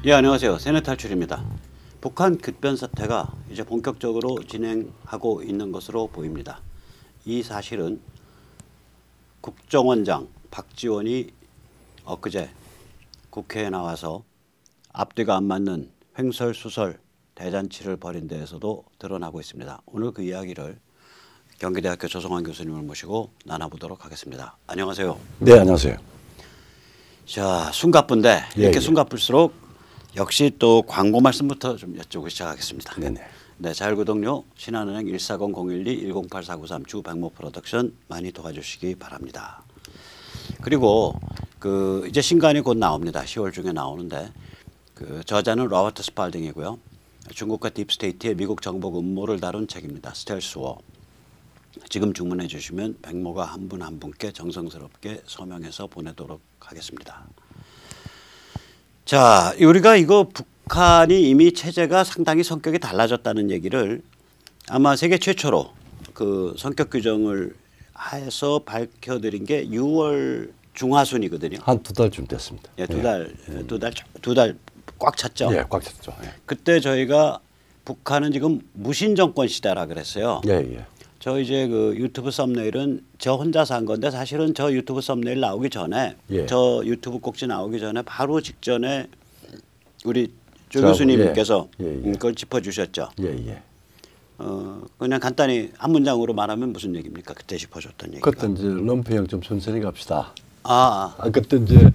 예, 안녕하세요. 세뇌 탈출입니다. 북한 급변 사태가 이제 본격적으로 진행하고 있는 것으로 보입니다. 이 사실은 국정원장 박지원이 엊그제 국회에 나와서 앞뒤가 안 맞는 횡설수설 대잔치를 벌인 데에서도 드러나고 있습니다. 오늘 그 이야기를 경기대학교 조성환 교수님을 모시고 나눠보도록 하겠습니다. 안녕하세요. 네, 안녕하세요. 자, 숨가쁜데 이렇게 숨가쁠수록 역시 또 광고 말씀부터 좀 여쭈고 시작하겠습니다. 네네. 네, 자율구독료 신한은행 140-012-108493 주백모 프로덕션 많이 도와주시기 바랍니다. 그리고 그 이제 신간이 곧 나옵니다. 10월 중에 나오는데 그 저자는 로버트 스팔딩이고요. 중국과 딥스테이트의 미국 정복 음모를 다룬 책입니다. 스텔스워. 지금 주문해 주시면 백모가 한 분 한 분께 정성스럽게 서명해서 보내도록 하겠습니다. 자, 우리가 이거 북한이 이미 체제가 상당히 성격이 달라졌다는 얘기를 아마 세계 최초로 그 성격 규정을 해서 밝혀드린 게 6월 중하순이거든요. 한 2달쯤 됐습니다. 예, 두 달 꽉 찼죠. 예, 꽉 찼죠. 예. 그때 저희가 북한은 지금 무신 정권 시대라 그랬어요. 예, 예. 저 이제 그 유튜브 썸네일은 저 혼자서 한 건데 사실은 저 유튜브 썸네일 나오기 전에 저 유튜브 꼭지 나오기 전에 바로 직전에 우리 조 교수님께서 그걸 짚어주셨죠. 예, 예. 그냥 간단히 한 문장으로 말하면 무슨 얘기입니까? 그때 짚어줬던 얘기가. 그때 이제 럼프형 좀 천천히 갑시다. 그때 이제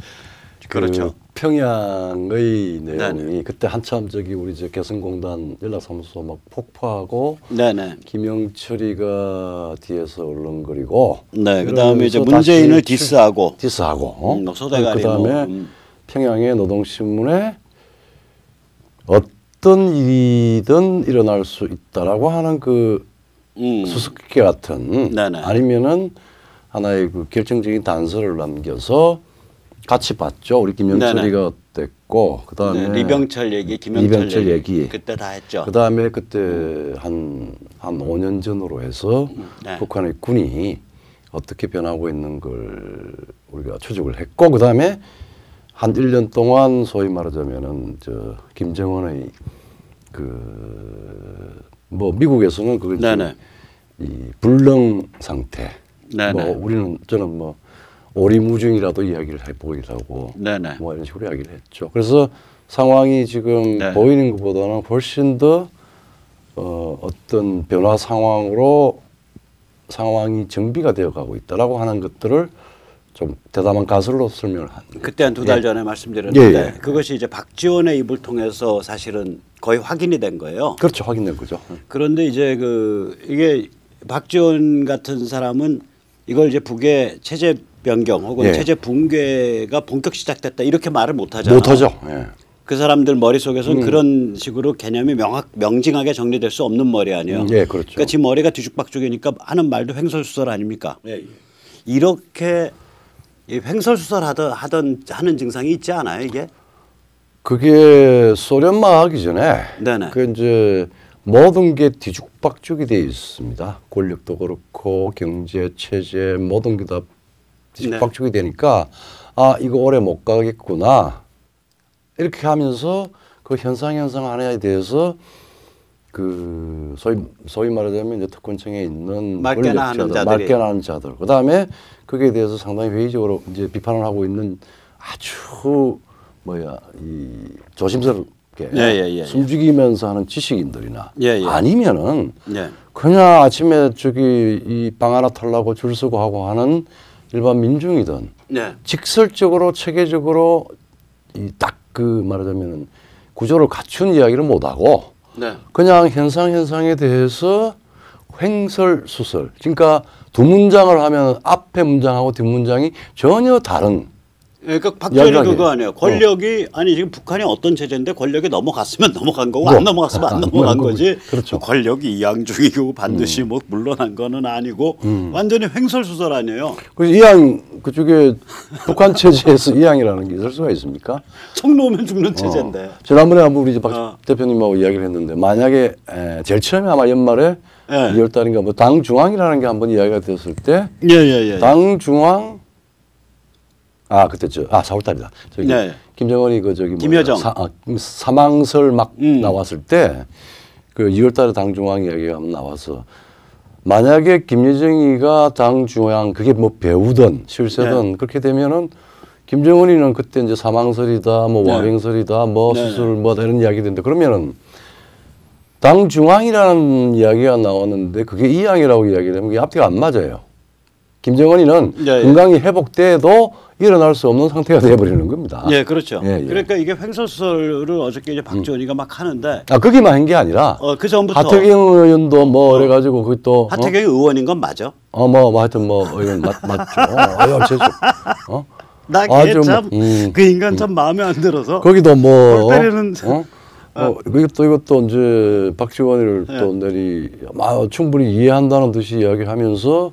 그렇죠. 평양의 내용이 네네. 그때 한참 저기 우리 저 개성공단 연락사무소 막 폭파하고 네네. 김영철이가 뒤에서 얼렁거리고 네, 그다음에 이제 문재인을 디스하고 소대가리 그다음에 평양의 노동신문에 어떤 일이든 일어날 수 있다라고 하는 그 수수께끼 같은 아니면은 하나의 그 결정적인 단서를 남겨서 같이 봤죠. 우리 김영철이가 어땠고 그다음에 리병철 얘기, 김영철 얘기 그때 다 했죠. 그다음에 그때 한 5년 전으로 해서 북한의 군이 어떻게 변하고 있는 걸 우리가 추적을 했고 그다음에 한 1년 동안 소위 말하자면은 저 김정은의 그 뭐 미국에서는 그걸 이 불능 상태. 뭐 저는 뭐 오리무중이라도 이야기를 해보기도 하고 뭐 이런 식으로 이야기를 했죠. 그래서 상황이 지금 보이는 것보다는 훨씬 더 어떤 변화 상황으로 상황이 정비가 되어가고 있다라고 하는 것들을 좀 대담한 가설로 설명을 한. 그때 한 2달 전에 말씀드렸는데 그것이 이제 박지원의 입을 통해서 사실은 거의 확인이 된 거예요. 그렇죠, 확인된 거죠. 그런데 이제 이게 박지원 같은 사람은 이걸 이제 북의 체제 변경 혹은 체제 붕괴가 본격 시작됐다 이렇게 말을 못 하잖아요. 못 하죠. 그 사람들 머릿속에서는 그런 식으로 개념이 명징하게 정리될 수 없는 머리 아니에요. 그렇죠. 그러니까 지 머리가 뒤죽박죽이니까 하는 말도 횡설수설 아닙니까? 이렇게 횡설수설 하는 증상이 있지 않아요, 이게? 그게 소련만 하기 전에 그 이제 모든 게 뒤죽박죽이 되어 있습니다. 권력도 그렇고 경제, 체제 모든 게 다 뒤죽박죽이 되니까 이거 오래 못 가겠구나 이렇게 하면서 그 현상 하나에 대해서 그 소위 말하자면 이제 특권층에 있는 맡겨나는 자들 그다음에 거기에 대해서 상당히 회의적으로 이제 비판을 하고 있는 아주 이 조심스럽게 숨죽이면서 하는 지식인들이나 아니면은 그냥 아침에 저기 이 방 하나 털라고 줄 서고 하고 하는 일반 민중이든 직설적으로 체계적으로 이 딱 그 말하자면은 구조를 갖춘 이야기를 못 하고 그냥 현상에 대해서 횡설수설. 그러니까 두 문장을 하면 앞에 문장하고 뒷 문장이 전혀 다른. 그러니까 박지원이 그거 아니에요. 권력이 아니 지금 북한이 어떤 체제인데 권력이 넘어갔으면 넘어간 거고 안 넘어갔으면 안 넘어간 거지. 그렇죠. 권력이 이양중이고 반드시 뭐 물러난 거는 아니고 완전히 횡설수설 아니에요. 그래서 이양 그쪽에 북한 체제에서 이양이라는 게 있을 수가 있습니까? 총 놓으면 죽는 체제인데. 지난번에 한번 우리 박 대표님하고 이야기를 했는데 만약에 제일 처음에 아마 연말에 2월 달인가 뭐 당중앙이라는 게 한번 이야기가 됐을 때 당중앙 그때 4월 달이다. 저기 김정은이 그 저기 김여정 사망설 막 나왔을 때 그 2월달에 당중앙 이야기가 나와서 만약에 김여정이가 당중앙 그게 뭐 배우든 실세든 네. 그렇게 되면은 김정은이는 그때 이제 사망설이다, 뭐 네. 와병설이다, 뭐 네. 수술 뭐 이런 이야기인데 그러면은 당중앙이라는 이야기가 나왔는데 그게 이양이라고 이야기를 하면 그게 앞뒤가 안 맞아요. 김정은이는 예, 건강이 회복돼도 일어날 수 없는 상태가 되어버리는 겁니다. 예, 그렇죠. 예, 예. 그러니까 이게 횡설수설을 어저께 이제 박지원이가 막 하는데. 거기만 한 게 아니라. 그 전부터. 하태경 의원도 뭐 그래가지고 그 또. 하태경이 의원인 건 맞아? 뭐 하여튼 뭐 의원 맞죠. 죄송. 나 그게 참 그 인간 참 마음에 안 들어서. 거기도 뭐. 때리는. 이것도 이제 박지원을 네. 또 충분히 이해한다는 듯이 이야기하면서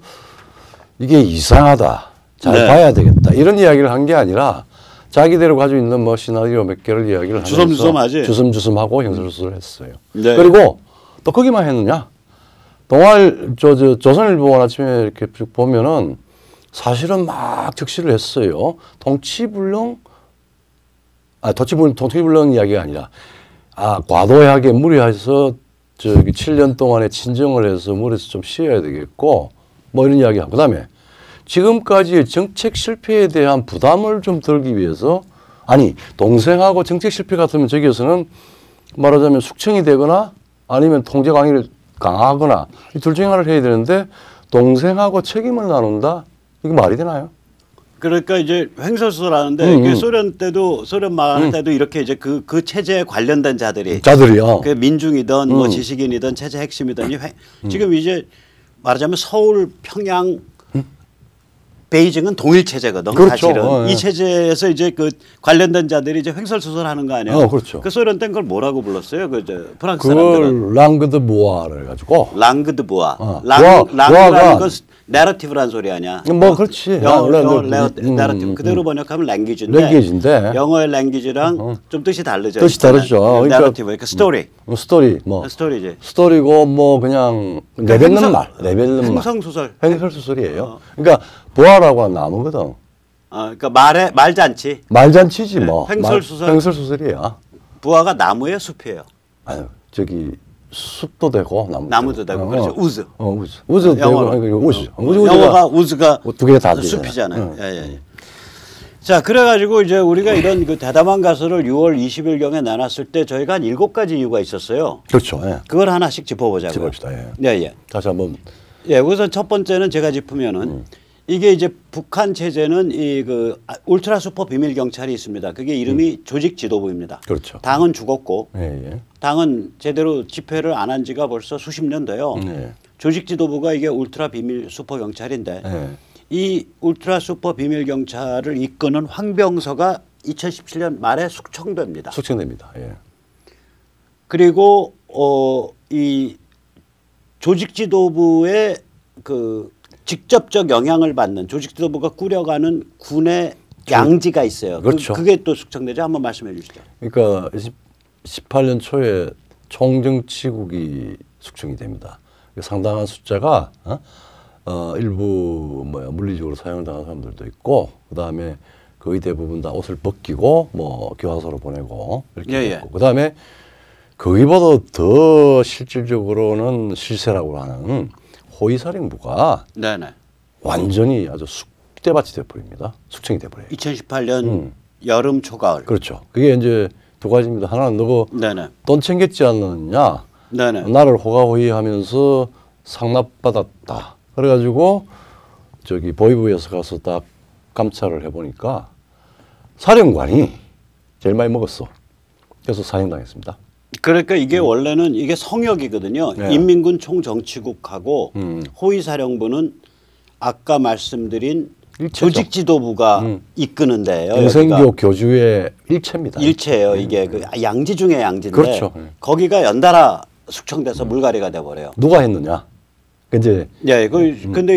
이게 이상하다. 잘 네. 봐야 되겠다. 이런 이야기를 한 게 아니라 자기대로 가지고 있는 뭐 시나리오 몇 개를 이야기를 하면서 주섬주섬하지. 주섬주섬하고 형설수설을 했어요. 네. 그리고 또 거기만 했느냐? 조선일보 아침에 이렇게 쭉 보면은 사실은 막 적시를 했어요. 통치불능 이야기가 아니라 과도하게 무리해서 7년 동안에 친정을 해서 물에서 좀 쉬어야 되겠고 뭐 이런 이야기하고 그다음에 지금까지의 정책 실패에 대한 부담을 좀 덜기 위해서 동생하고 정책 실패 같으면 저기에서는 말하자면 숙청이 되거나 아니면 통제 강의를 강화하거나 이 둘 중에 하나를 해야 되는데 동생하고 책임을 나눈다? 이게 말이 되나요? 그러니까 이제 횡설수설하는데 이게 소련 망할 때도 이렇게 이제 그 체제에 관련된 자들이요. 그 민중이든 뭐 지식인이든 체제 핵심이든 지금 이제 말하자면 서울, 평양, 베이징은 동일 체제거든. 그렇죠. 사실은 이 체제에서 이제 그 관련된 자들이 이제 횡설수설하는 거 아니에요. 그렇죠. 그 소련 땐 그걸 뭐라고 불렀어요? 그 프랑스 사람들은 랑그드부아를 가지고. 랑그드부아. 랑이라는 건 내러티브란 소리 아니야. 뭐 그렇지. 영어 내러티브 그대로 번역하면 랭귀지인데 영어의 랭귀지랑 좀 뜻이 다르죠. 뜻이 다르죠. 내러티브, 그러니까 스토리. 스토리지. 스토리고 뭐 그냥 내뱉는 말. 행성소설. 행설수설이에요. 그러니까 부하라고 하는 나무거든. 그러니까 말잔치. 말잔치지 뭐. 행설수설이야. 부하가 나무의 숲이에요. 숲도 되고 나무도 되고 그렇죠. 우즈. 우즈도 되고 영어가 우즈가 두 개 다 숲이잖아요. 예. 자, 그래가지고 이제 우리가 이런 그 대담한 가설을 6월 20일경에 내놨을 때 저희가 한 7가지 이유가 있었어요. 그렇죠. 예. 그걸 하나씩 짚어보자고요. 짚어봅시다. 예. 예. 다시 한번. 예, 우선 첫 번째는 제가 짚으면은 이게 이제 북한 체제는 울트라 슈퍼 비밀 경찰이 있습니다. 그게 이름이 조직 지도부입니다. 그렇죠. 당은 죽었고, 예. 당은 제대로 집회를 안 한 지가 벌써 수십 년 돼요. 조직 지도부가 이게 울트라 비밀 슈퍼 경찰인데, 이 울트라 슈퍼 비밀 경찰을 이끄는 황병서가 2017년 말에 숙청됩니다. 예. 그리고 이 조직 지도부의 직접적 영향을 받는 조직 지도부가 꾸려가는 군의 양지가 있어요. 그렇죠. 그게 또 숙청되죠. 한번 말씀해 주시죠. 그러니까 18년 초에 총정치국이 숙청이 됩니다. 상당한 숫자가 일부 물리적으로 사용당한 사람들도 있고 그다음에 거의 대부분 다 옷을 벗기고 뭐 교화소로 보내고 이렇게 됐고 그다음에 거기보다 더 실질적으로는 실세라고 하는 호위사령부가 완전히 아주 쑥대밭이 돼버립니다. 숙청이 돼버려요. 2018년 여름 초가을. 그렇죠. 그게 이제 두 가지입니다. 하나는 너가 돈 챙겼지 않느냐. 나를 호가호위하면서 상납받았다. 그래가지고 보위부에서 가서 딱 감찰을 해보니까 사령관이 제일 많이 먹었어. 그래서 사형당했습니다. 그러니까 이게 원래는 이게 성역이거든요. 인민군 총정치국하고 호위사령부는 아까 말씀드린 조직 지도부가 이끄는 데요. 동생교 교주의 일체입니다. 일체예요. 이게 그 양지 중에 양지인데 그렇죠. 거기가 연달아 숙청돼서 물갈이가 돼버려요. 누가 했느냐? 근데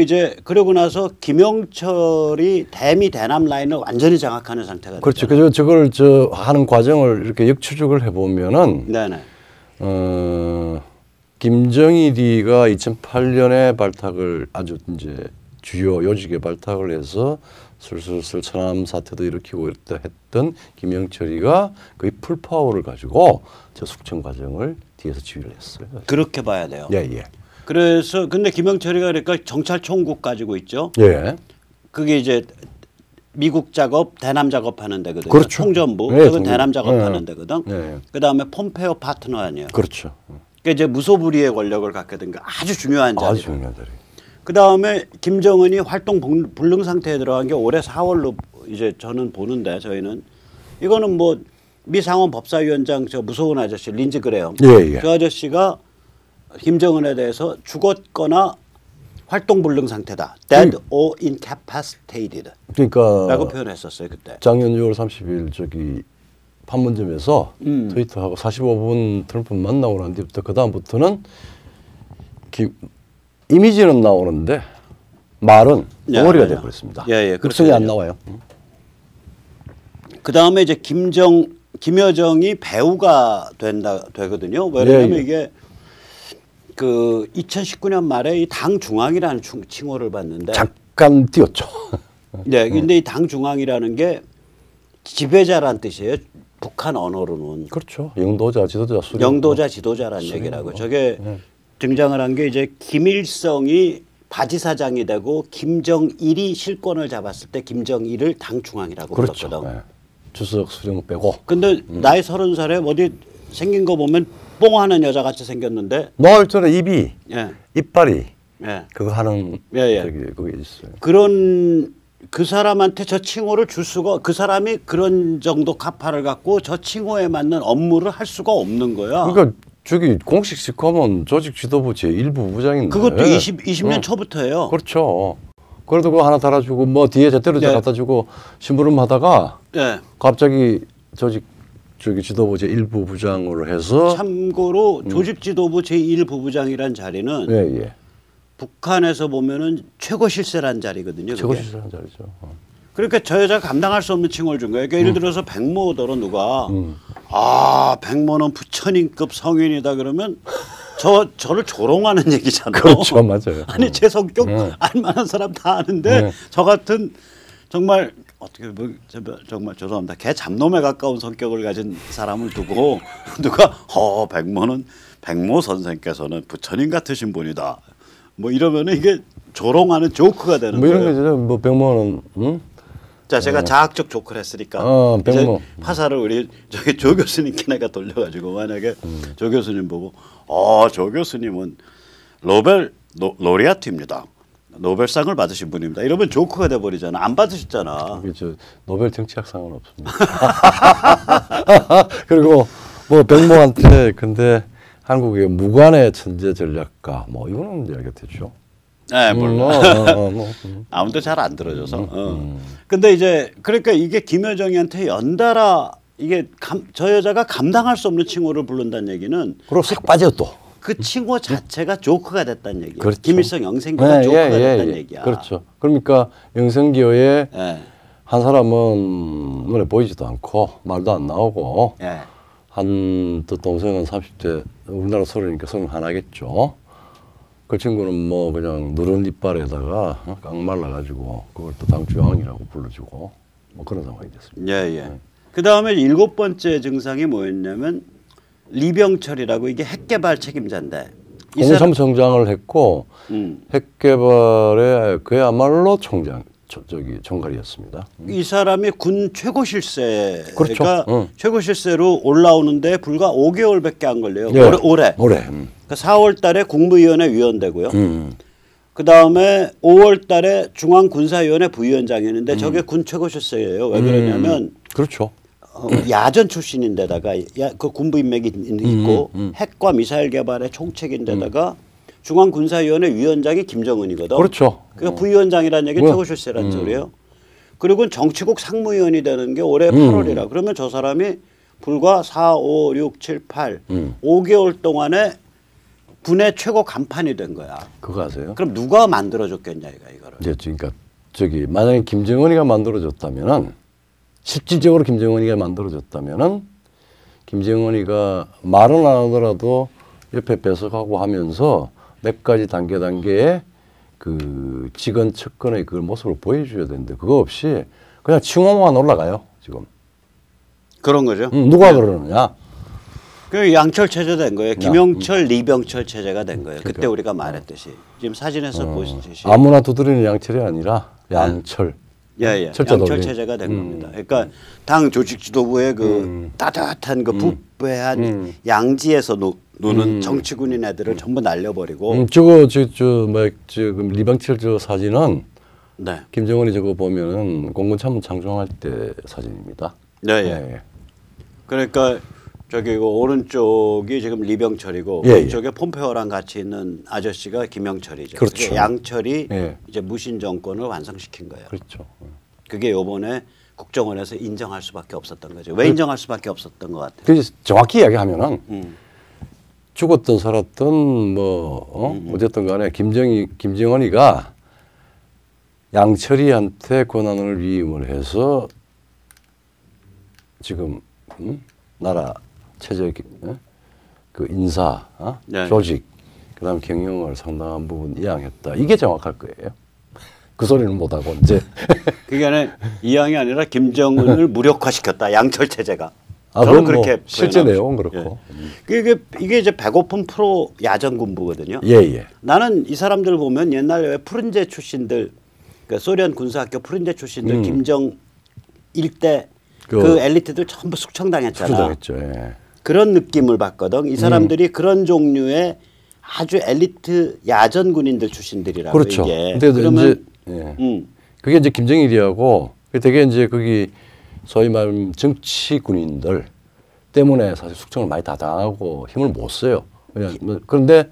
이제 그러고 나서 김영철이 대남 라인을 완전히 장악하는 상태가 그렇죠. 그래서 저걸 하는 과정을 이렇게 역추적을 해보면은 김정일이가 2008년에 발탁을 아주 이제 주요 요직에 발탁을 해서 슬슬슬 천안함 사태도 일으키고 이랬다 했던 김영철이가 거의 풀파워를 가지고 저 숙청 과정을 뒤에서 지휘를 했어요. 그렇게 봐야 돼요. 예, 예. 그래서 근데 김영철이가 그러니까 정찰총국 가지고 있죠. 예. 그게 이제 미국 작업, 대남 작업하는 데거든요. 그렇죠. 통전부, 네, 그건 대남 작업하는 데거든. 네. 그다음에 폼페오 파트너 아니에요. 그렇죠. 그러니까 이제 무소불위의 권력을 갖게 된 게 아주 중요한 자리. 아주 중요한 자리. 그다음에 김정은이 활동 불능 상태에 들어간 게 올해 4월로 이제 저는 보는데 저희는 이거는 뭐 미상원 법사위원장 저 무서운 아저씨 린지 그레엄 예, 예. 그 아저씨가 김정은에 대해서 죽었거나 활동 불능 상태다. dead or incapacitated. 그러니까 라고 표현했었어요 그때. 작년 6월 30일 저기 판문점에서 트위터하고 45분 트럼프 만나고 난 뒤부터 그 다음부터는 이미지는 나오는데 말은 덩어리가 되어버렸습니다. 예, 극성이 안 나와요. 그 다음에 이제 김여정이 배우가 되거든요. 왜냐하면 이게 그 2019년 말에 이 당 중앙이라는 칭호를 받는데 잠깐 띄었죠. 네, 근데 이 당 중앙이라는 게 지배자란 뜻이에요. 북한 언어로는. 그렇죠. 영도자, 지도자, 수령. 영도자, 지도자라는 얘기라고. 저게 등장을 한 게 이제 김일성이 바지사장이 되고 김정일이 실권을 잡았을 때 김정일을 당 중앙이라고 그렇죠. 불렀거든. 네. 주석 수령 빼고. 근데 나이 30살에 어디 생긴 거 보면 뽕하는 여자 같이 생겼는데. 노을 전에 입이, 예. 이빨이, 예. 그거 하는 저기 그게 있어요. 그런 그 사람한테 저 칭호를 줄 수가 그 사람이 그런 정도 가파를 갖고 저 칭호에 맞는 업무를 할 수가 없는 거야. 그러니까 저기 공식식 하면 조직 지도부 제1부 부장인데. 그것도 20년 초부터예요. 그렇죠. 그래도 그거 하나 달아주고 뭐 뒤에 제대로 갖다 주고 심부름 하다가 갑자기 조직 저기 지도부 제1부 부장으로 해서 참고로 조직 지도부 제1부 부장이란 자리는 북한에서 보면은 최고 실세란 자리거든요. 최고 실세란 자리죠. 그러니까 저 여자가 감당할 수 없는 칭호를 준 거예요. 그러니까 예를 들어서 백모더러 누가 아 백모는 부처님급 성인이다 그러면 저를 조롱하는 얘기잖아요. 그렇죠, 맞아요. 아니 제 성격 알만한 사람 다 아는데 저 같은 정말 어떻게 뭐 정말 죄송합니다. 개 잡놈에 가까운 성격을 가진 사람을 두고 누가 백모 선생께서는 부처님 같으신 분이다. 뭐 이러면은 이게 조롱하는 조크가 되는 뭐 거예요. 이런 거죠. 뭐 백모는 자 제가 자학적 조크를 했으니까 백모 화살을 우리 저기 조 교수님께 내가 돌려가지고 만약에 조 교수님 보고 조 교수님은 로레아트입니다. 노벨상을 받으신 분입니다. 이러면 조크가 돼버리잖아. 안 받으셨잖아. 저 노벨 정치학상은 없습니다. 그리고 뭐 백모한테 근데 한국의 무관의 천재 전략가 뭐 이거는 이야기했죠. 네, 물론 아무도 잘 안 들어줘서. 근데 이제 그러니까 이게 김여정이한테 연달아 이게 저 여자가 감당할 수 없는 칭호를 부른다는 얘기는 그리고 싹 빠져 또. 그 칭호 자체가 조크가 됐다는 얘기예요. 그렇죠. 김일성 영생교가 조크가 됐다는 얘기야. 그렇죠. 그러니까 영생교에 한 사람은 눈에 보이지도 않고 말도 안 나오고 한 또 동생은 30대 우리나라 서른이니까 31겠죠. 그 친구는 뭐 그냥 누런 이빨에다가 깡 말라가지고 그걸 또 당주왕이라고 불러주고 뭐 그런 상황이 됐습니다. 그 다음에 7번째 증상이 뭐였냐면 리병철이라고 이게 핵개발 책임자인데 공사무총장을 했고 핵개발의 그야말로 총괄이었습니다. 이 사람이 군 최고 실세가 그렇죠. 최고 실세로 올라오는데 불과 5개월밖에 안 걸려요. 올해. 그러니까 4월달에 국무위원회 위원되고요. 그 다음에 5월달에 중앙군사위원회 부위원장이었는데 저게 군 최고 실세예요. 왜 그러냐면 그렇죠. 야전 출신인데다가 그 군부 인맥이 있고 핵과 미사일 개발의 총책인데다가 중앙군사위원회 위원장이 김정은이거든. 그렇죠. 그러니까 부위원장이라는 얘기 최고 출세라는 소리예요. 그리고 정치국 상무위원이 되는 게 올해 8월이라. 그러면 저 사람이 불과 4, 5, 6, 7, 8 5개월 동안에 군의 최고 간판이 된 거야. 그거 아세요? 그럼 누가 만들어줬겠냐 이거를. 그러니까 저기 만약에 김정은이가 만들어줬다면은 실질적으로 김정은이가 만들어줬다면은 김정은이가 말은 안 하더라도 옆에 배석하고 하면서 몇 가지 단계에 그 직원 측근의 그 모습을 보여줘야 되는데 그거 없이 그냥 칭호만 올라가요 지금. 그런 거죠. 누가 그러느냐? 그 양철 체제 된 거예요. 김용철, 리병철 체제가 된 거예요. 그때 우리가 말했듯이 지금 사진에서 보시듯이 아무나 두드리는 양철이 아니라 양철. 예. 양철 체제가 된 겁니다. 그러니까 당 조직 지도부의 그 따뜻한 그 부패한 양지에서 노는 정치군인 애들을 전부 날려버리고. 저거 지금 리병철 저 사진은 네. 김정은이 저거 보면은 공군참모 창정할 때 사진입니다. 네. 그러니까 저기 오른쪽이 지금 리병철이고 왼쪽에 폼페오랑 같이 있는 아저씨가 김영철이죠. 그렇죠. 양철이 이제 무신 정권을 완성시킨 거예요. 그렇죠. 그게 이번에 국정원에서 인정할 수밖에 없었던 거죠. 왜 인정할 수밖에 없었던 것 같아요? 그래서 정확히 이야기하면은 죽었든 살았든 뭐 어쨌든 간에 김정은이가 양철이한테 권한을 위임을 해서 지금 나라 체제 그 인사 조직 그다음 경영을 상당한 부분 이양했다. 이게 정확할 거예요. 그 소리는 못 하고 이제 그게 이양이 아니라 김정은을 무력화시켰다. 양철 체제가. 저는 그렇게 뭐 실제 내용은 그렇고. 이게 이제 배고픈 프로 야전 군부거든요. 예. 나는 이 사람들 보면 옛날에 왜 푸른제 출신들, 그 소련 군사학교 푸른제 출신들 김정 일대 그 엘리트들 전부 숙청당했잖아. 숙청당했죠. 예. 그런 느낌을 받거든. 이 사람들이 그런 종류의 아주 엘리트 야전 군인들 출신들이라고. 그렇죠. 이게. 근데 그러면 이제 그게 이제 김정일이하고 되게 이제 거기 소위 말하면 정치 군인들 때문에 사실 숙청을 많이 다 당하고 힘을 못 써요. 그런데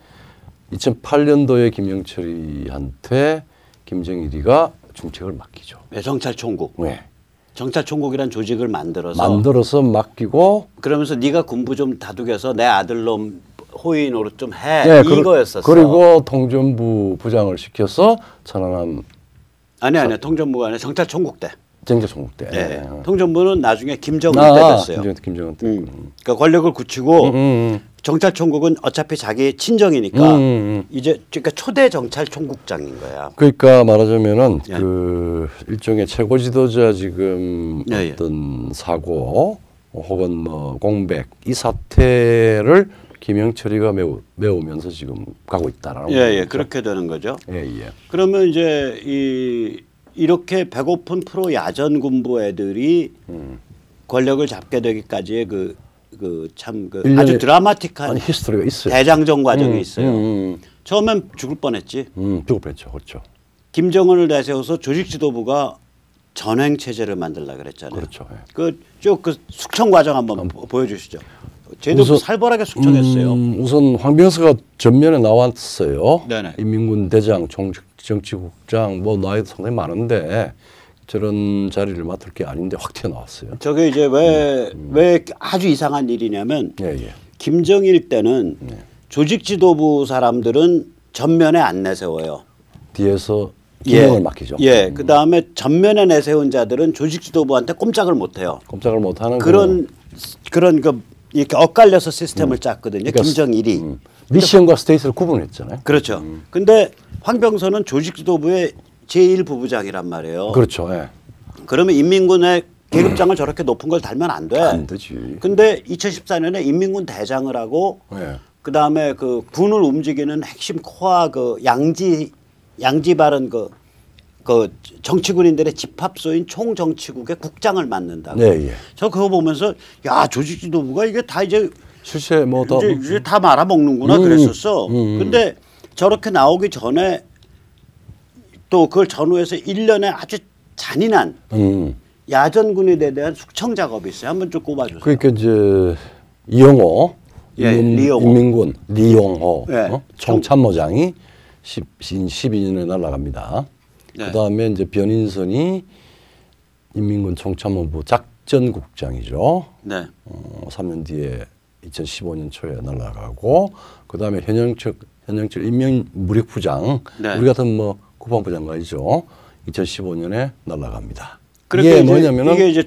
2008년도에 김영철이한테 김정일이가 중책을 맡기죠. 정찰총국. 네. 정찰총국이란 조직을 만들어서 맡기고 그러면서 네가 군부 좀 다독여서 내 아들놈 호위 노릇 좀 해. 이거였었어. 그리고 통전부 부장을 시켜서 천안함 아니 통전부가 아니라 정찰총국 때. 정찰총국 때. 네. 통전부는 나중에 김정은 때 됐어요. 김정은 때. 그러니까 권력을 굳히고 정찰총국은 어차피 자기 친정이니까 이제 그러니까 초대 정찰총국장인 거야. 그러니까 말하자면은 그 일종의 최고 지도자 지금 어떤 사고 혹은 뭐 공백 이 사태를 김영철이가 메우면서 지금 가고 있다라는 거죠. 그렇게 되는 거죠. 그러면 이제 이렇게 배고픈 프로 야전 군부 애들이 권력을 잡게 되기까지의 참 아주 드라마틱한 히스토리가 있어요. 대장정 과정이 있어요. 처음엔 죽을 뻔했지. 죽을 뻔했죠. 그렇죠. 김정은을 내세워서 조직 지도부가 전횡 체제를 만들라 그랬잖아요. 그렇죠. 쭉 그 숙청 과정 한번 보여주시죠. 쟤도 살벌하게 숙청했어요. 우선 황병서가 전면에 나왔어요. 네네. 인민군 대장, 정치국장 뭐 나이도 상당히 많은데 저런 자리를 맡을 게 아닌데 확 튀어나왔어요. 저게 이제 왜 아주 이상한 일이냐면 김정일 때는 조직 지도부 사람들은 전면에 안 내세워요. 뒤에서 기능을 맡기죠. 그다음에 전면에 내세운 자들은 조직 지도부한테 꼼짝을 못 해요. 꼼짝을 못 하는 그런 이렇게 엇갈려서 시스템을 짰거든요. 그러니까 김정일이. 미션과 스테이트를 구분했잖아요. 그렇죠. 근데 황병서는 조직 지도부의 제1부부장이란 말이에요. 그렇죠. 그러면 인민군의 계급장을 저렇게 높은 걸 달면 안 돼. 안 되지. 근데 2014년에 인민군 대장을 하고 그다음에 그 군을 움직이는 핵심 코어 그 양지 바른 그 정치군인들의 집합소인 총정치국의 국장을 맡는다고. 저 그거 보면서 야 조직 지도부가 이게 다 이제 실제 뭐 이제 다 말아먹는구나 그랬었어. 근데 저렇게 나오기 전에 또 그걸 전후해서 1년에 아주 잔인한 야전군에 대한 숙청 작업이 있어요. 한번 좀 꼽아주세요. 그러니까 이제 이용호, 인민군 리용호 총참모장이 12년에 날아갑니다. 그다음에 이제 변인선이 인민군 총참모부 작전국장이죠. 3년 뒤에 2015년 초에 날아가고 그다음에 현영철 인민무력부장 우리 같은 뭐 국방부장관이죠. 2015년에 날아갑니다. 이게 뭐냐면은 이게 이제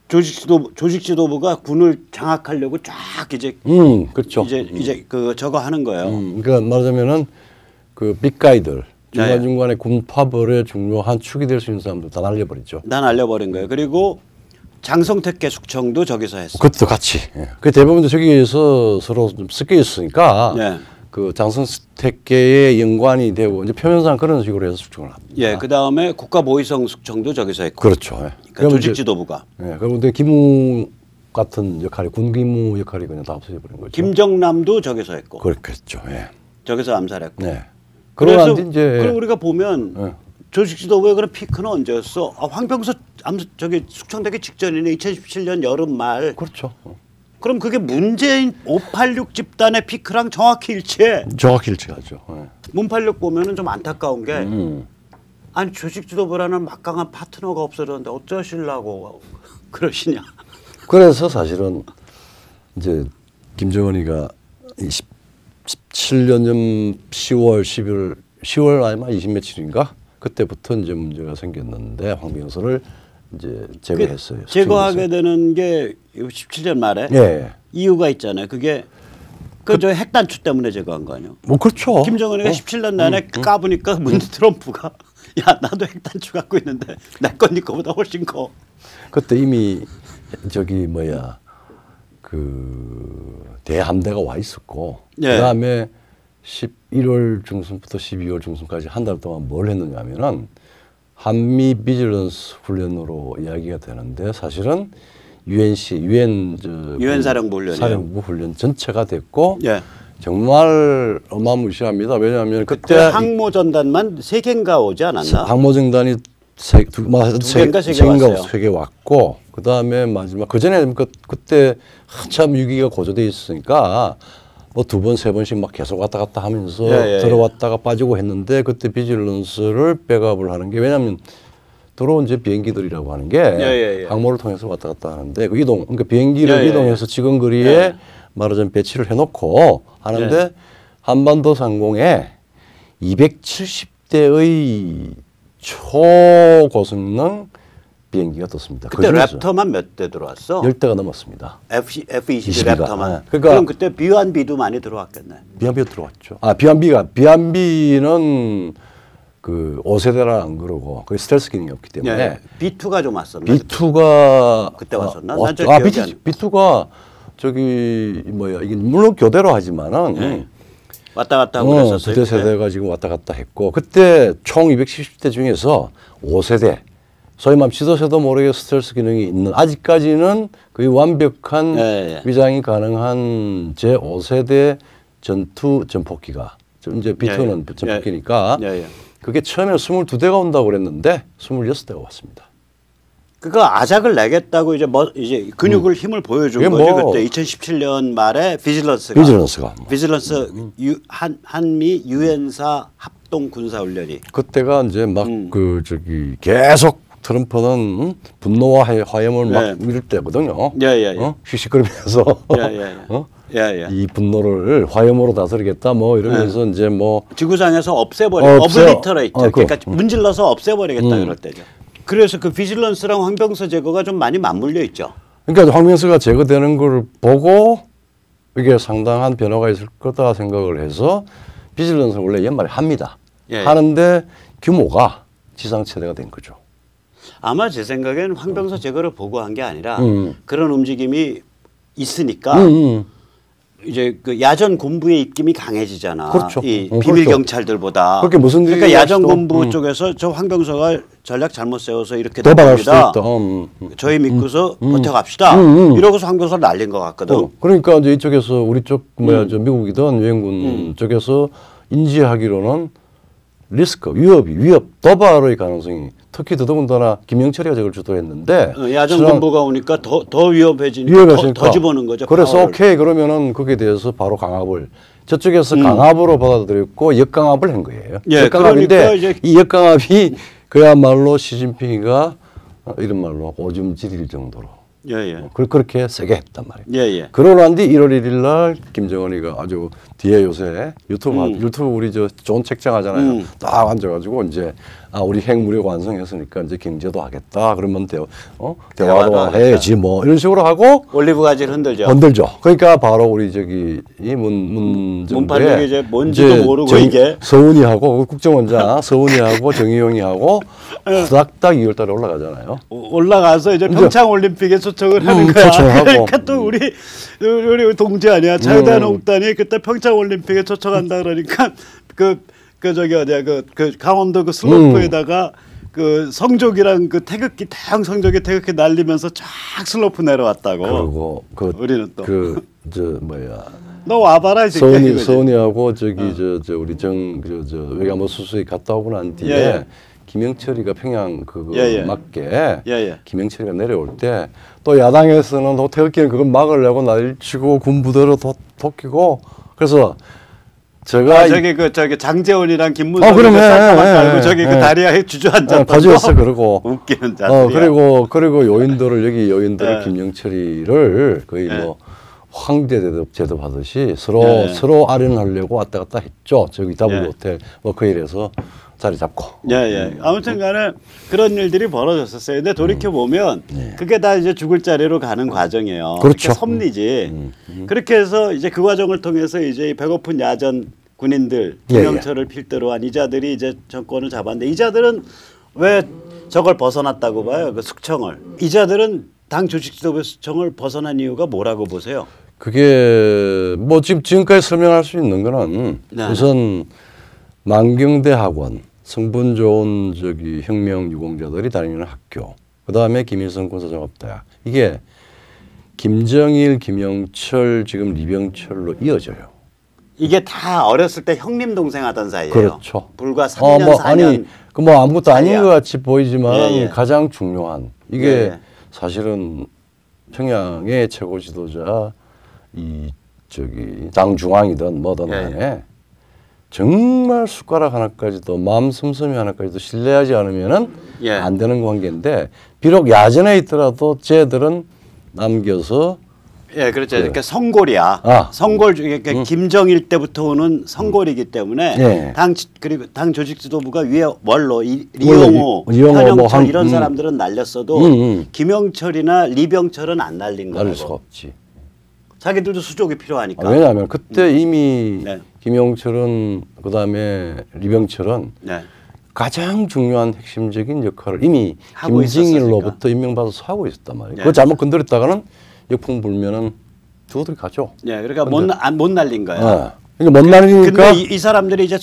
조직 지도부가 군을 장악하려고 쫙 이제 그렇죠. 이제 그 저거 하는 거예요. 그러니까 말하자면은 그 빅가이들 중간중간에 군파벌의 중요한 축이 될 수 있는 사람들 다 날려버리죠. 다 날려버린 거예요. 그리고 장성택계 숙청도 저기서 했어요. 그것도 같이. 예. 그 대부분 저기에서 서로 좀 섞여 있으니까 그 장성택계의 연관이 되고 이제 표면상 그런 식으로 해서 숙청을 합니다. 예, 그 다음에 국가보위성 숙청도 저기서 했고. 그렇죠. 예. 그러니까 조직지도부가. 예, 그런데 기무 같은 역할이 군기무 역할이 그냥 다 없어져 버린 거죠. 김정남도 저기서 했고. 그렇겠죠. 예. 저기서 암살했고. 네. 그래서 그럼 우리가 보면 조직지도부의 그런 피크는 언제였어? 황병서 저기 숙청되기 직전이네. 2017년 여름 말. 그렇죠. 그럼 그게 문재인 586 집단의 피크랑 정확히 일치해. 정확히 일치하죠. 문팔육 보면은 좀 안타까운 게 아니 조직지도부라는 막강한 파트너가 없어졌는데 어쩌시려고 그러시냐. 그래서 사실은 이제 김정은이가 17년 10월, 10월 아니면 20 며칠인가 그때부터 이제 문제가 생겼는데 황병서를 이제 제거했어요. 제거하게 되는 게 17년 말에 이유가 있잖아요. 그게 저 핵단추 때문에 제거한 거 아니에요? 뭐 그렇죠. 김정은이가 17년 내내 까부니까 트럼프가 야 나도 핵단추 갖고 있는데 내 건 네 거보다 훨씬 커. 그때 이미 저기 뭐야 그 대함대가 와 있었고 그다음에 11월 중순부터 12월 중순까지 한 달 동안 뭘 했느냐면은 한미 비질런스 훈련으로 이야기가 되는데 사실은 유엔 사령부 훈련 전체가 됐고 정말 어마무시합니다. 왜냐하면 그때 항모전단만 3개인가 오지 않았나? 항모전단이 세 개 왔고 그 다음에 마지막 그 전에 그때 한참 위기가 고조돼 있으니까 뭐 2번, 3번씩 막 계속 왔다 갔다 하면서 들어왔다가 빠지고 했는데 그때 비질런스를 백업을 하는 게 왜냐하면 들어온 이제 비행기들이라고 하는 게 항모를 통해서 왔다 갔다 하는데 그 이동 그러니까 비행기를 이동해서 지근거리에 말하자면 배치를 해놓고 하는데 한반도 상공에 270대의 초고성능 비행기가 떴습니다. 그때 랩터만 몇 대 들어왔어? 10대가 넘었습니다. F-22 랩터만. 그럼 그때 B1B도 많이 들어왔겠네. B1B가 들어왔죠. B1B는 그 5세대라 안 그러고 그게 스텔스 기능이 없기 때문에 B2가 좀 왔었나? B2가 그때 왔었나? B2가 저기 뭐야 이게 물론 교대로 하지만은 왔다 갔다 하고 그랬었어요. 2대 세대가 지금 왔다 갔다 했고 그때 총 270대 중에서 5세대 소위 말하면 지도세도 모르게 스텔스 기능이 있는 아직까지는 거의 완벽한 위장이 가능한 제5세대 전투 전폭기가 이제 B2는 전폭기니까 그게 처음에 22대가 온다고 그랬는데 26대가 왔습니다. 그거 아작을 내겠다고 이제 근육을 힘을 보여준 거죠. 그때 2017년 말에 비질런스 한미 유엔사 합동 군사 훈련이 그때가 이제 막 그 저기 계속 트럼프는 분노와 화염을 막 이럴 때거든요. 휘식거리면서 이 분노를 화염으로 다스리겠다 뭐 이러면서 이제 뭐 지구상에서 어블리터레이트 그러니까 문질러서 없애버리겠다 그럴 때죠. 그래서 그 비질런스랑 황병서 제거가 좀 많이 맞물려 있죠. 그러니까 황병서가 제거되는 걸 보고 이게 상당한 변화가 있을 거다 생각을 해서 비질런스는 원래 옛말에 합니다. 하는데 규모가 지상체대가 된 거죠. 아마 제 생각에는 황병서 제거를 보고 한 게 아니라 그런 움직임이 있으니까 이제 그 야전 군부의 입김이 강해지잖아. 그렇죠. 이 비밀 경찰들보다. 그렇게 무슨 그러니까 야전 군부 쪽에서 저 황병서가 전략 잘못 세워서 이렇게 됩니다. 저희 믿고서 버텨갑시다. 이러고서 황병서를 날린 것 같거든. 그러니까 이제 이쪽에서 우리 쪽 저 미국이든 유엔군 쪽에서 인지하기로는 리스크, 위협, 도발의 가능성이 특히 더더군다나 김영철이가 저걸 주도했는데 야전 군부가 오니까 더 위협해지니까 더 집어넣은 거죠. 그래서 파워를. 오케이 그러면은 거기에 대해서 바로 강압을 저쪽에서 강압으로 받아들였고 역강압을 한 거예요. 역강압인데 그러니까 이 역강압이 그야말로 시진핑이가 이런 말로 오줌 지릴 정도로 그렇게 세게 했단 말이에요. 그러고 난 뒤 1월 1일 날 김정은이가 아주 뒤에 요새 유튜브 우리 저 좋은 책장 하잖아요. 딱 앉아가지고 이제 우리 핵무력 완성했으니까 이제 경제도 하겠다. 그러면 대화도 해야지 뭐 이런 식으로 하고 올리브 가지를 흔들죠. 그러니까 바로 우리 저기 이 문정부에 이제 뭔지도 모르고 이게 서훈이하고 국정원장 서훈이하고 정의용이하고 후닥닥 2월달에 올라가잖아요. 올라가서 이제 평창 올림픽에 초청을 하는 거야. 그러니까 또 우리 동지 아니야. 자유대한민국단이 그때 평창 올림픽에 초청한다 그러니까 저기 어디야 그 강원도 그 슬로프에다가 그 성족이랑 그 태극기 대형 성족이 태극기 날리면서 쫙 슬로프 내려왔다고. 그리고 우리는 또 너 와봐라 이제. 서훈이하고 저기 우리 외교안보 수석이 갔다 오고 난 뒤에 김영철이가 평양 맞게 김영철이가 내려올 때 또 야당에서는 태극기는 그걸 막으려고 난리치고 군부대로 도끼고 그래서 제가 저기 장재원이랑 김문성이 깔고 저기 그 다리에 주저앉았다. 봐주었어 그러고 웃기는 자들이야. 그리고 요인들을 김영철이를 거의 뭐 황제 제도 하듯이 서로 아련하려고 왔다 갔다 했죠. 저기 더블 호텔 그 일에서 자리 잡고. 아무튼간에 그런 일들이 벌어졌었어요. 근데 돌이켜 보면 그게 다 이제 죽을 자리로 가는 과정이에요. 그렇죠. 그러니까 섭리지. 그렇게 해서 이제 그 과정을 통해서 이제 배고픈 야전 군인들 김영철을 필두로 한 이자들이 이제 정권을 잡았는데 이자들은 왜 저걸 벗어났다고 봐요? 그 숙청을. 이자들은 당 조직지도부 숙청을 벗어난 이유가 뭐라고 보세요? 그게 뭐 지금까지 설명할 수 있는 거는 우선 만경대 학원, 성분 좋은 저기 혁명 유공자들이 다니는 학교, 그 다음에 김일성 군사종합대학 이게 김정일, 김영철, 지금 리병철로 이어져요. 이게 다 어렸을 때 형님 동생 하던 사이예요. 그렇죠. 불과 3년, 4년. 아무것도 아닌 것 같이 보이지만 가장 중요한 이게 사실은 평양의 최고 지도자 당 중앙이든 뭐든 간에 정말 숟가락 하나까지도 마음 씀씀이 하나까지도 신뢰하지 않으면은 안 되는 관계인데 비록 야전에 있더라도 쟤들은 남겨서 그렇죠. 그러니까 성골이야. 성골 중에 김정일 때부터 오는 성골이기 때문에 그리고 당 조직 지도부가 위에 원로 리용호, 현영철 이런 사람들은 날렸어도 김영철이나 리병철은 안 날린 거라고. 날릴 수가 없지. 자기들도 수족이 필요하니까. 왜냐하면 그때 이미 김영철은 그다음에 리병철은 가장 중요한 핵심적인 역할을 이미 김정일로부터 임명받아서 하고 있었단 말이에요. 그거 잘못 건드렸다가는 역풍 불면은 죽어들이 가죠. 그러니까 못 날린 거야. 그러니까 못 날리니까. 근데 이 사람들이 이제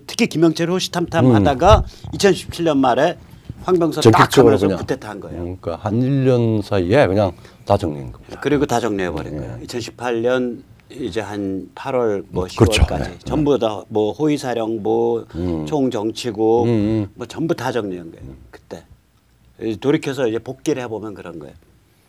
특히 김영철이 호시탐탐하다가 2017년 말에 황병서 딱 하면서 쿠데타 한 거예요. 그러니까 한 1년 사이에 그냥 다 정리한 겁니다. 그리고 다 정리해버린 거예요. 2018년 이제 한 8월 뭐 10월까지 전부 다 뭐 호위사령부, 총정치국 뭐 전부 다 정리한 거예요. 그때 돌이켜서 이제 복귀를 해보면 그런 거예요.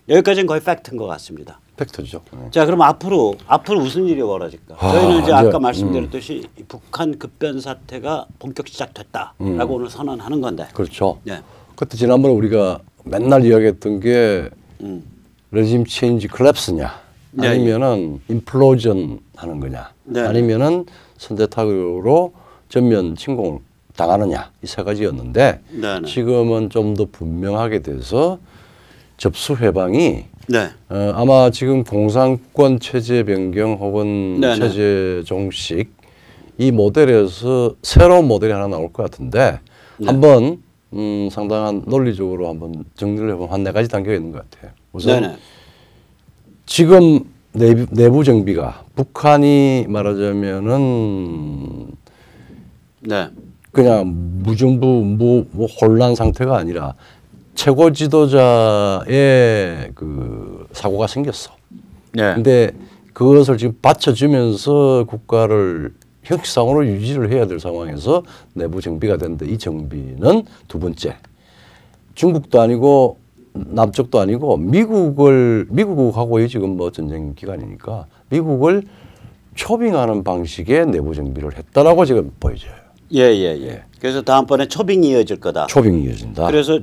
여기까지는 거의 팩트인 것 같습니다. 팩트죠. 자, 그럼 앞으로 무슨 일이 벌어질까? 저희는 이제 아까 말씀드렸듯이 북한 급변 사태가 본격 시작됐다라고 오늘 선언하는 건데. 그렇죠. 그때 지난번에 우리가 맨날 이야기했던 게 레짐 체인지 콜랩스냐 아니면은 임플로전 하는 거냐 아니면은 선제타격으로 전면 침공을 당하느냐 이 세 가지였는데 지금은 좀 더 분명하게 돼서 접수 회방이 아마 지금 공산권 체제 변경 혹은 체제 종식 이 모델에서 새로운 모델이 하나 나올 것 같은데 한번 상당한 논리적으로 한번 정리를 해보면 한 4가지 단계가 있는 것 같아요. 우선 지금 내부 정비가 북한이 말하자면은 그냥 무정부 혼란 상태가 아니라 최고 지도자의 그 사고가 생겼어. 근데 그것을 지금 받쳐주면서 국가를 형식상으로 유지를 해야 될 상황에서 내부 정비가 되는데 이 정비는 두 번째. 중국도 아니고 남쪽도 아니고 미국하고의 지금 뭐 전쟁 기간이니까 미국을 초빙하는 방식의 내부 정비를 했다라고 지금 보여져요. 그래서 다음번에 초빙이 이어질 거다. 초빙이 이어진다. 그래서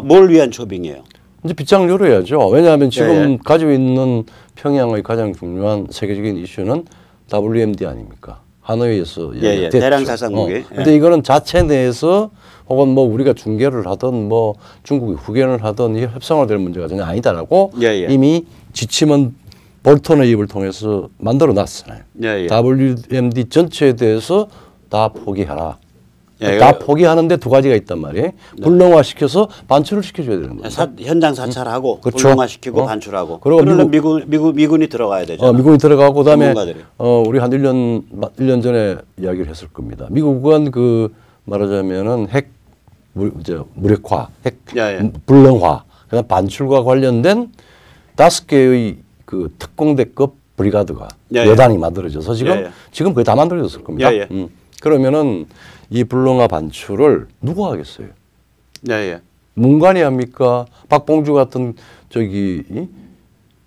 뭘 위한 초빙이에요? 이제 빗장을 열어야죠. 왜냐하면 지금 가지고 있는 평양의 가장 중요한 세계적인 이슈는 WMD 아닙니까? 하노이에서 대량 살상 무기. 근데 이거는 자체 내에서 혹은 뭐 우리가 중계를 하든 뭐 중국이 후견을 하든 이 협상화될 문제가 전혀 아니다라고 이미 지침은 볼턴의 입을 통해서 만들어 놨잖아요. WMD 전체에 대해서 다 포기하라. 다 포기하는데 두 가지가 있단 말이에요. 불능화시켜서 반출을 시켜줘야 되는 거예요. 현장 사찰하고 그렇죠. 불능화시키고 반출하고. 그러면 미군이 들어가야 되죠. 미군이 들어가고 그다음에 우리 한 1년 전에 이야기를 했을 겁니다. 미국은 그 말하자면은 핵 무력화, 핵 불능화, 그다음 반출과 관련된 5개의 그 특공대급 브리가드가 여단이 만들어져서 지금 거의 다 만들어졌을 겁니다. 그러면은 이 불능화 반출을 누가 하겠어요? 문관이 합니까? 박봉주 같은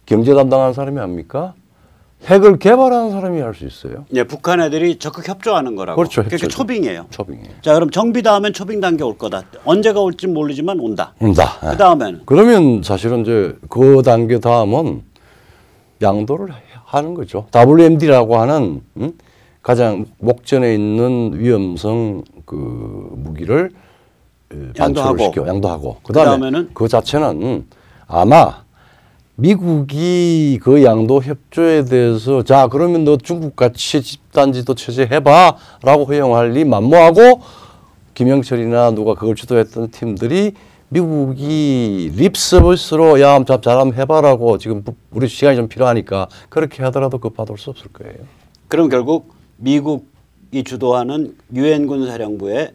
경제 담당하는 사람이 합니까? 핵을 개발하는 사람이 할 수 있어요. 북한 애들이 적극 협조하는 거라고. 그렇죠. 그러니까 초빙이에요. 초빙이에요. 자, 그럼 정비다 하면 초빙 단계 올 거다. 언제가 올지 모르지만 온다. 그 다음에는. 그러면 사실은 이제 그 단계 다음은 양도를 하는 거죠. WMD라고 하는 가장 목전에 있는 위험성 그 무기를 양도하고 그다음에는 그 자체는 아마 미국이 그 양도 협조에 대해서 자 그러면 너 중국같이 집단지도 체제 해봐라고 허용할 리 만무하고 김영철이나 누가 그걸 주도했던 팀들이 미국이 립 서비스로 야 잘하면 해봐라고 지금 우리 시간이 좀 필요하니까 그렇게 하더라도 그 받을 수 없을 거예요. 그럼 결국 미국이 주도하는 유엔군 사령부의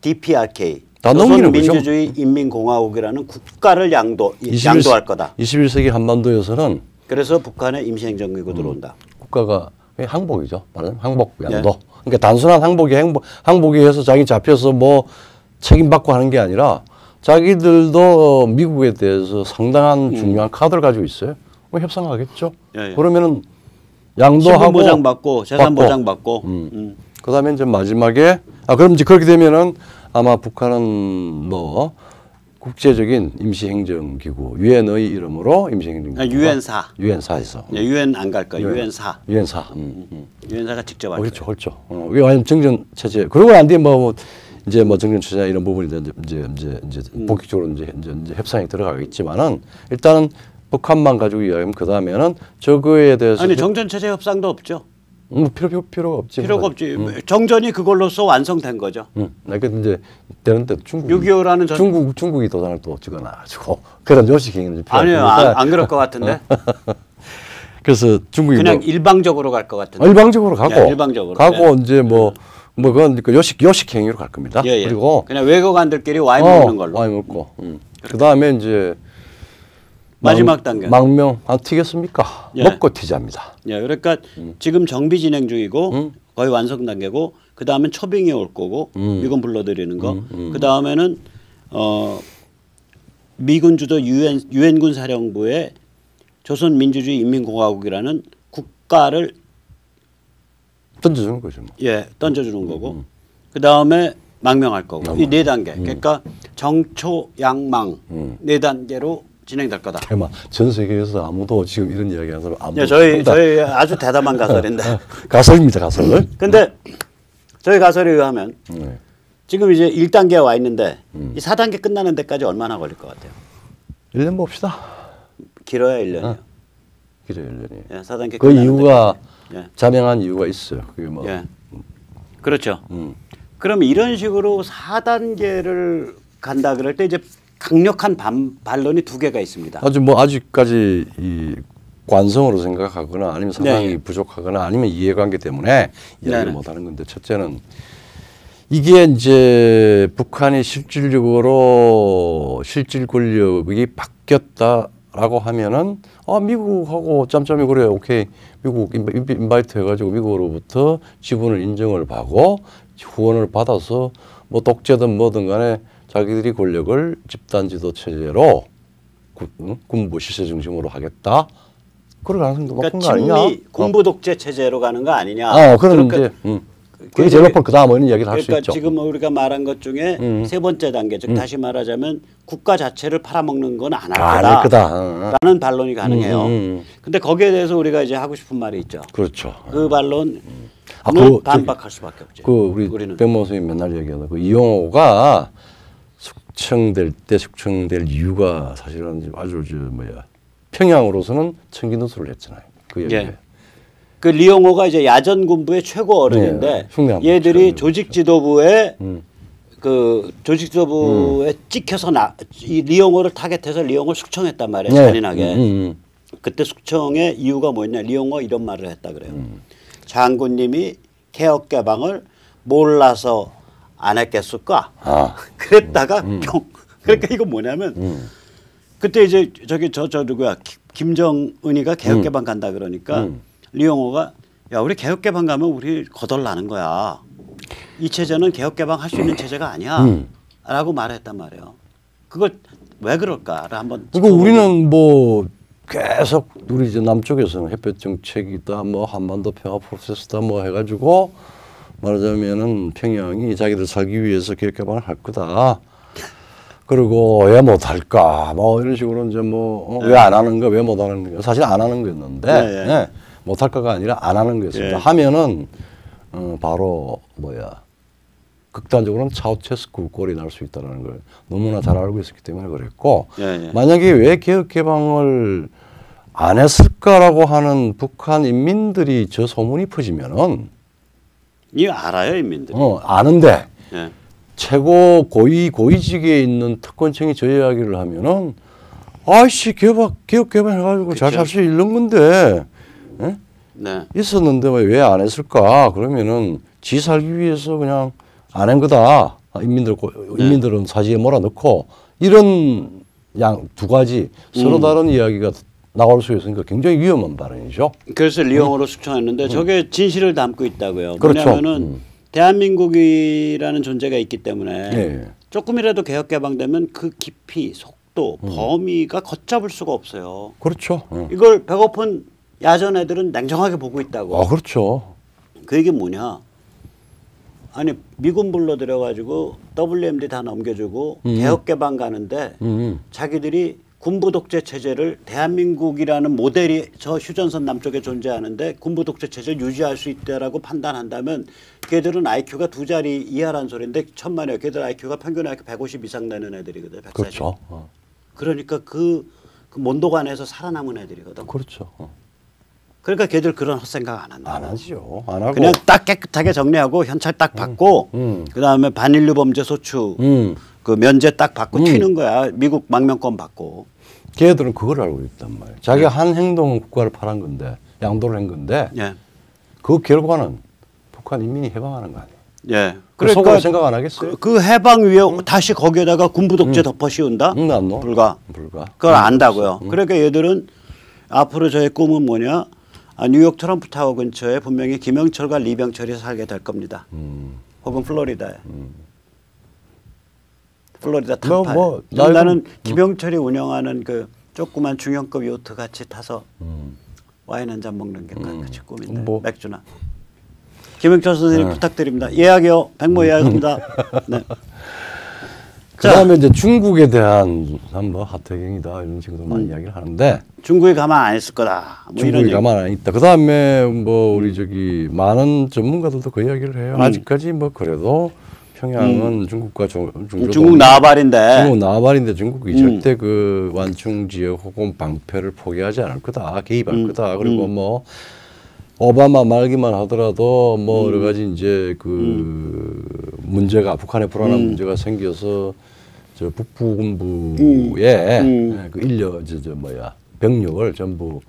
DPRK 조선민주주의 인민공화국이라는 국가를 양도할 거다. 21세기 한반도에서는 그래서 북한의 임시행정기구 들어온다. 국가가 항복이죠. 말하자면 항복 양도. 그러니까 단순한 항복이 해서 자기 잡혀서 뭐 책임받고 하는 게 아니라 자기들도 미국에 대해서 상당한 중요한 카드를 가지고 있어요. 뭐 협상하겠죠. 그러면은 양도하고 보장 받고 재산 보장 받고. 그다음에 이제 마지막에 그럼 이제 그렇게 되면은 아마 북한은 뭐 국제적인 임시행정기구 유엔의 이름으로 임시행정기구 유엔사에서 유엔 안 갈 거야. 유엔사 유엔사가 직접 할 거예요. 그렇죠. 이게 완전 정전 체제. 그러고 안 되면 뭐 이제 뭐 정전 체제 이런 부분이 이제 본격적으로 이제 협상이 들어가겠지만은 일단은 북한만 가지고 이야기하면 그 다음에는 저거에 대해서 정전 체제 협상도 없죠. 필요가 없지. 필요가 없지. 정전이 그걸로써 완성된 거죠. 그러니까 이제 되는 때 6.25라는 중국이 도장을 또 찍어놔가지고 그런 요식 행위는 아니요, 안 그럴 것 같은데. 그래서 중국이 그냥 일방적으로 갈 것 같은데. 일방적으로 가고. 일방적으로. 이제 뭐 그건 요식 행위로 갈 겁니다. 그리고 그냥 외교관들끼리 와인 먹는 걸로. 와인 먹고. 그 다음에 이제 마지막 단계. 망명 안 튀겠습니까? 먹고 튀자입니다. 그러니까 지금 정비 진행 중이고 거의 완성 단계고 그 다음엔 초빙이 올 거고 미군 불러들이는 거. 그 다음에는 미군 주도 유엔군 사령부의 조선민주주의 인민공화국이라는 국가를 던져주는 거죠. 던져주는 거고. 그 다음에 망명할 거고. 이 네 단계. 그러니까 정초양망 네 단계로 진행될 거다. 전 세계에서 아무도 지금 이런 이야기하는 사람 아무도 저희 아주 대담한 가설인데. 가설입니다, 가설. 근데 저희 가설에 의하면 지금 이제 1단계에 와 있는데 이 4단계 끝나는 데까지 얼마나 걸릴 것 같아요? 1년 봅시다. 길어야 1년이요. 길어야 1년이에요. 4단계 그 이유가 자명한 이유가 있어요. 그게 뭐. 그렇죠. 그럼 이런 식으로 4단계를 간다 그럴 때 이제 강력한 반론이 두 개가 있습니다. 아직까지 이 관성으로 생각하거나 아니면 상황이 부족하거나 아니면 이해관계 때문에 이야기를 못하는 건데 첫째는 이게 이제 북한이 실질적으로 실질 권력이 바뀌었다라고 하면은 미국하고 짬짬이 그래 오케이 미국 인바이트 해가지고 미국으로부터 지분을 인정을 받고 후원을 받아서 뭐 독재든 뭐든 간에 자기들이 권력을 집단지도 체제로 군부 실세 중심으로 하겠다. 그럴 가능성도 높은 거 아니냐? 군부 독재 체제로 가는 거 아니냐? 그런 이제 그게 제일 높은 그 다음은 이야기를 할 수 그러니까 있죠. 지금 우리가 말한 것 중에 세 번째 단계, 즉 다시 말하자면 국가 자체를 팔아먹는 건 안 할 거다라는 반론이 가능해요. 근데 거기에 대해서 우리가 이제 하고 싶은 말이 있죠. 그렇죠. 그 반론 반박할 수밖에 없죠. 우리는 백모 선생님 맨날 얘기하는 그 이용호가 숙청될 이유가 사실은 아주 평양으로서는 청기누수를 했잖아요. 그 얘기예요. 예. 그 리용호가 이제 야전 군부의 최고 어른인데 얘들이 조직 지도부에 그 조직 지도부에 찍혀서 이 리용호를 타겟해서 리용호를 숙청했단 말이에요. 잔인하게. 그때 숙청의 이유가 뭐냐? 리용호 이런 말을 했다 그래요. 장군님이 개혁 개방을 몰라서 안 했겠을까? 그랬다가 그러니까 이거 뭐냐면 그때 이제 저 누구야? 김정은이가 개혁 개방 간다 그러니까 리용호가 야 우리 개혁 개방 가면 우리 거덜나는 거야. 이 체제는 개혁 개방 할 수 있는 체제가 아니야.라고 말했단 말이에요. 그걸 왜 그럴까를 한번. 그리고 우리는 뭐 계속 우리 이제 남쪽에서는 햇볕 정책이다, 뭐 한반도 평화 프로세스다, 뭐 해가지고 말하자면은 평양이 자기들 살기 위해서 개혁 개방을 할 거다. 그리고 왜 못할까, 뭐 이런 식으로 이제 뭐 왜 안 하는 거, 왜 못 하는 거, 사실 안 하는 거였는데. 네. 못할까가 아니라 안 하는 거였습니다. 하면은 바로 극단적으로는 차우체스쿠 꼴이 날 수 있다는 걸 너무나 잘 알고 있었기 때문에 그랬고 만약에 왜 개혁 개방을 안 했을까라고 하는 북한 인민들이 저 소문이 퍼지면은 이 알아요 인민들이. 아는데 최고 고위직에 있는 특권층이 저 이야기를 하면은 아이씨 개혁 개방해가지고 잘 살 수 있는 건데. 있었는데 왜 안 했을까? 그러면은 지 살기 위해서 그냥 안 한 거다. 인민들은 사지에 몰아넣고 이런 두 가지 서로 다른 이야기가 나올 수 있으니까 굉장히 위험한 발언이죠. 그래서 리용호로 숙청했는데 저게 진실을 담고 있다고요. 그렇죠. 뭐냐면은 대한민국이라는 존재가 있기 때문에 조금이라도 개혁 개방되면 그 깊이, 속도, 범위가 걷잡을 수가 없어요. 그렇죠. 이걸 배고픈 야전 애들은 냉정하게 보고 있다고. 그렇죠. 그 얘기 뭐냐? 아니 미군 불러들여가지고 WMD 다 넘겨주고 개혁 개방 가는데 자기들이 군부 독재 체제를 대한민국이라는 모델이 저 휴전선 남쪽에 존재하는데 군부 독재 체제를 유지할 수 있다라고 판단한다면 걔들은 IQ가 2자리 이하라는 소리인데 천만에요. 걔들 IQ가 평균 IQ 150 이상 되는 애들이거든. 140. 그렇죠. 그러니까 그 mond도관에서 살아남은 애들이거든. 그렇죠. 그러니까 걔들 그런 헛생각 안 한다. 안 하죠. 안 하고 그냥 딱 깨끗하게 정리하고 현찰 딱 받고 그다음에 반인류 범죄 소추 그 면제 딱 받고 튀는 거야. 미국 망명권 받고. 걔들은 그걸 알고 있단 말이에요. 자기가 한 행동은 국가를 팔은 건데 양도를 한 건데 그 결과는 북한 인민이 해방하는 거 아니에요. 그러니까 생각 안 하겠어요? 그 해방 위에 다시 거기에다가 군부 독재 덮어 씌운다? 불가. 그걸 안다고요. 그러니까 얘들은 앞으로 저의 꿈은 뭐냐? 뉴욕 트럼프 타워 근처에 분명히 김영철과 리병철이 살게 될 겁니다. 혹은 플로리다에. 플로리다 탐파에. 나는 김영철이 운영하는 그 조그만 중형급 요트 같이 타서 와인 한 잔 먹는 게 같이 꿈인데. 맥주나. 김영철 선생님 부탁드립니다. 예약이요. 백모 예약합니다. 네. 그다음에 이제 중국에 대한 뭐 하태경이다 이런 식으로 많이 이야기를 하는데 중국이 가만 안 있을 거다. 뭐 중국이 가만 안 있다. 그다음에 뭐 우리 저기 많은 전문가들도 그 이야기를 해요. 아직까지 뭐 그래도 평양은 중국과 중국 나발인데 중국이 절대 그 완충 지역 혹은 방패를 포기하지 않을 거다. 개입할 거다. 그리고 뭐 오바마 말기만 하더라도 뭐 여러 가지 이제 그 문제가 북한에 불안한 문제가 생겨서 저 북부군부에 그 병력을 전부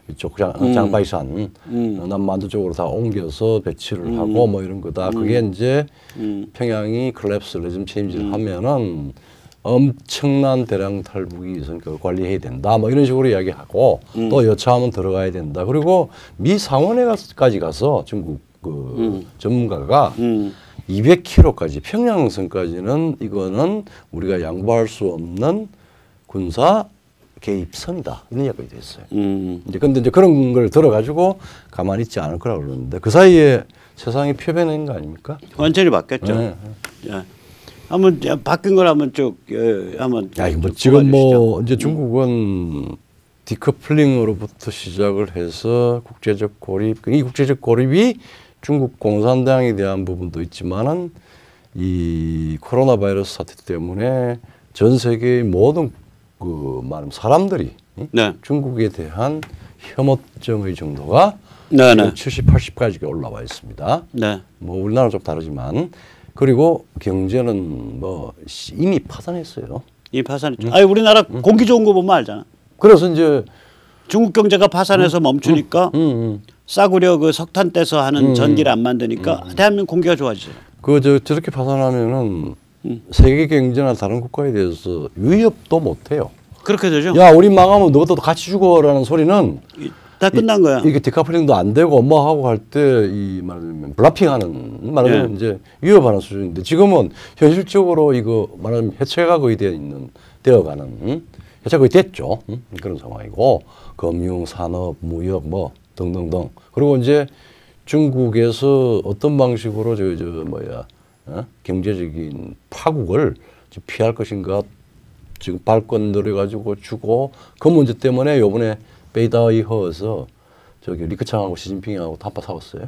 이쪽 장바이산 남만도 쪽으로 다 옮겨서 배치를 하고 뭐 이런 거다. 그게 이제 평양이 콜랩스 레짐 체인지를 하면은 엄청난 대량 탈북이 있으니까 관리해야 된다. 뭐 이런 식으로 이야기하고 또 여차하면 들어가야 된다. 그리고 미 상원에까지 가서 중국 그 전문가가 200km까지 평양선까지는 이거는 우리가 양보할 수 없는 군사 개입선이다 이런 이야기가 됐어요. 이제 근데 이제 그런 걸 들어가지고 가만히 있지 않을 거라고 그러는데 그 사이에 세상이 표변한 거 아닙니까? 완전히 바뀌었죠. 네. 예. 한번 바뀐 걸 한번 쭉 한번. 야, 뭐 지금 뭐 이제 중국은 디커플링으로부터 시작을 해서 국제적 고립, 이 국제적 고립이 중국 공산당에 대한 부분도 있지만은 이 코로나 바이러스 사태 때문에 전 세계의 모든 그 많은 사람들이 네. 중국에 대한 혐오증의 정도가 네네. 70, 80까지 올라와 있습니다. 네. 뭐 우리나라 좀 다르지만 그리고 경제는 뭐 이미 파산했어요. 이미 파산했죠. 아니 우리나라 공기 좋은 거 보면 알잖아. 그래서 이제 중국 경제가 파산해서 멈추니까 싸구려 그 석탄 떼서 하는 전기를 안 만드니까 대한민국 공기가 좋아지죠. 저렇게 파산하면은 세계 경제나 다른 국가에 대해서 위협도 못 해요. 그렇게 되죠. 야, 우리 망하면 너도 같이 죽어라는 소리는 다 끝난 거야. 이게 디카플링도 안 되고 엄마하고 할 때 이 말하면 블라핑하는 말하면 예. 이제 위협하는 수준인데 지금은 현실적으로 이거 말하면 해체가 거의 되어가는 해체가 거의 됐죠. 그런 상황이고 금융, 산업, 무역 뭐 등등등 그리고 이제 중국에서 어떤 방식으로 경제적인 파국을 피할 것인가 지금 발권 늘어가지고 주고 그 문제 때문에 요번에 베이다이 허에서 저기 리크창하고 시진핑하고 단파 싸웠어요.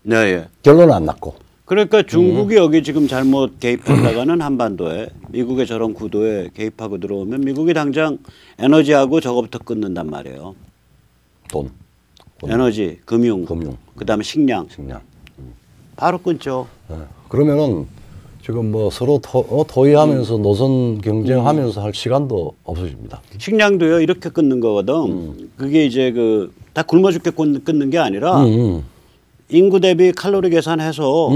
네, 예. 결론은 안 났고. 그러니까 중국이 여기 지금 잘못 개입했다가는 한반도에 미국의 저런 구도에 개입하고 들어오면 미국이 당장 에너지하고 저거부터 끊는단 말이에요. 돈. 에너지, 금융. 그다음에 식량. 바로 끊죠. 네. 그러면은 지금 뭐 서로 토의하면서 노선 경쟁하면서 할 시간도 없어집니다. 식량도요 이렇게 끊는 거거든. 그게 이제 그 다 굶어 죽게 끊는 게 아니라 인구 대비 칼로리 계산해서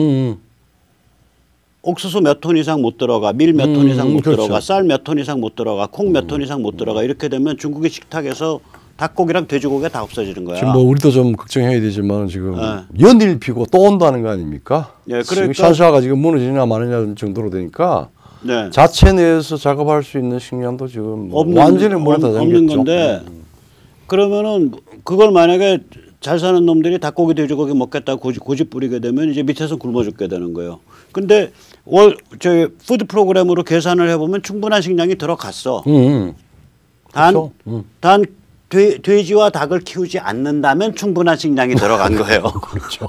옥수수 몇 톤 이상 못 들어가, 밀 몇 톤 이상 못 그렇죠. 들어가, 쌀 몇 톤 이상 못 들어가, 콩 몇 톤 이상 못 들어가 이렇게 되면 중국의 식탁에서 닭고기랑 돼지고기가 다 없어지는 거야. 지금 뭐 우리도 좀 걱정해야 되지만 지금 연일 피고 또 온다는 거 아닙니까? 네, 그러니까 샤샤가 지금 무너지냐 마느냐 정도로 되니까 네. 자체 내에서 작업할 수 있는 식량도 지금 완전히 물에 다 잠겼죠. 없는 건데 그러면은 그걸 만약에 잘 사는 놈들이 닭고기 돼지고기 먹겠다고 고집 부리게 되면 이제 밑에서 굶어 죽게 되는 거예요. 근데 저희 푸드 프로그램으로 계산을 해보면 충분한 식량이 들어갔어. 단 돼지와 닭을 키우지 않는다면 충분한 식량이 들어간 거예요. 그렇죠.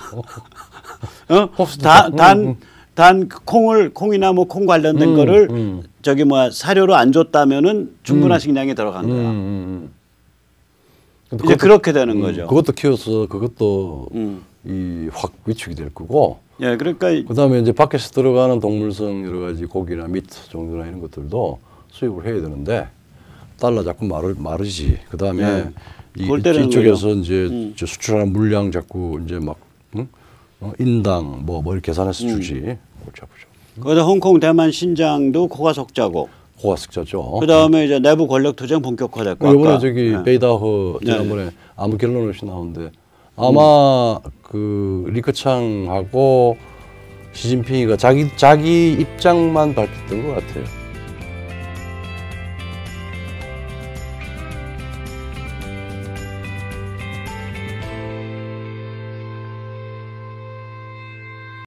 단 콩이나 뭐 콩 관련된 거를 사료로 안 줬다면은 충분한 식량이 들어간 거야. 이제 그렇게 되는 거죠. 그것도 키워서 그것도 확 위축이 될 거고. 예, 그러니까 그다음에 이제 밖에서 들어가는 동물성 여러 가지 고기나 밑 정도나 이런 것들도 수입을 해야 되는데 달러 자꾸 마르지. 그다음에 이쪽에서 이제 수출하는 물량 자꾸 이제 막 인당 뭐 이렇게 계산해서 주지. 골치 아프죠. 거기다 홍콩, 대만, 신장도 코가 석자고. 코가 석자죠. 그다음에 이제 내부 권력 투쟁 본격화됐고. 이번에 저기 베이다허 지난번에 아무 결론 없이 나오는데 아마 그 리커창하고 시진핑이가 자기 입장만 밝혔던 것 같아요.